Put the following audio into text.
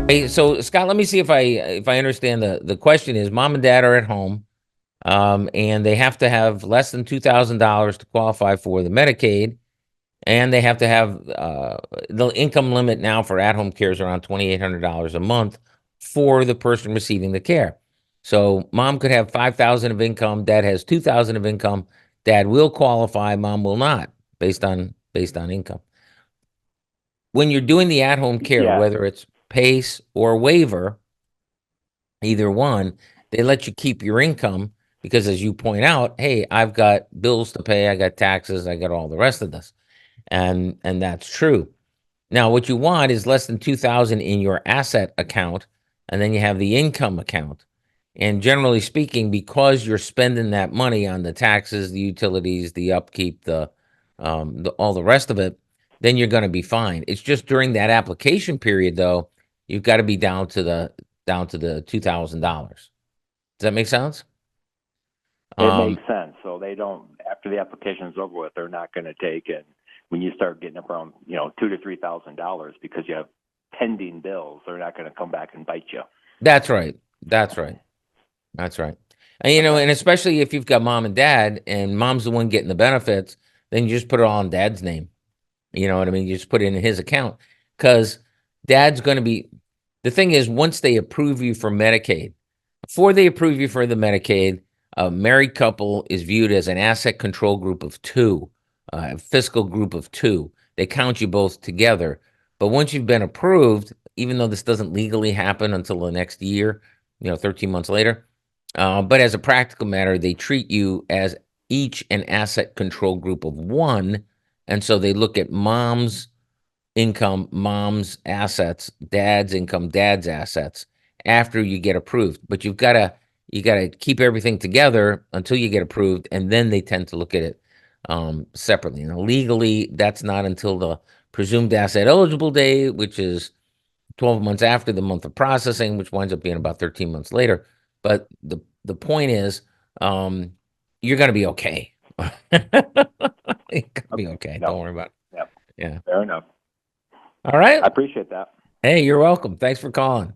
Hey, so Scott, let me see if I understand the question is mom and dad are at home, and they have to have less than $2,000 to qualify for the Medicaid, and they have to have the income limit now for at-home care is around $2,800 a month for the person receiving the care. So mom could have 5,000 of income, dad has 2,000 of income, dad will qualify, mom will not, based on income. When you're doing the at-home care, Yeah, whether it's PACE or waiver, either one, they let you keep your income because, as you point out, hey, I've got bills to pay, I got taxes, I got all the rest of this, and that's true. Now, what you want is less than 2,000 in your asset account, and then you have the income account. And generally speaking, because you're spending that money on the taxes, the utilities, the upkeep, the all the rest of it, then you're going to be fine. It's just during that application period, though, you've got to be down to the $2,000. Does that make sense? it Um, makes sense. So they don't, after the application's over with, they're not going to take it when you start getting up around, $2,000 to $3,000 because you have pending bills. They're not going to come back and bite you. that's right. That's right. That's right. And Okay. and especially if you've got mom and dad, and mom's the one getting the benefits, then you just put it all on dad's name. You know what I mean? You just put it in his account because dad's going to be. The thing is, once they approve you for Medicaid, before they approve you for the Medicaid, a married couple is viewed as an asset control group of two, a fiscal group of two. They count you both together. But once you've been approved, even though this doesn't legally happen until the next year, 13 months later, but as a practical matter, they treat you as each an asset control group of one. And so they look at mom's income, mom's assets, dad's income, dad's assets after you get approved. But you gotta keep everything together until you get approved, and then they tend to look at it separately. Now, legally, that's not until the presumed asset eligible day, which is 12 months after the month of processing, which winds up being about 13 months later. But the point is, um, you're gonna be okay. You're gonna be Okay. okay. Yep. Don't worry about it. Yep. Yeah. Fair enough. All right. I appreciate that. Hey, you're welcome. Thanks for calling.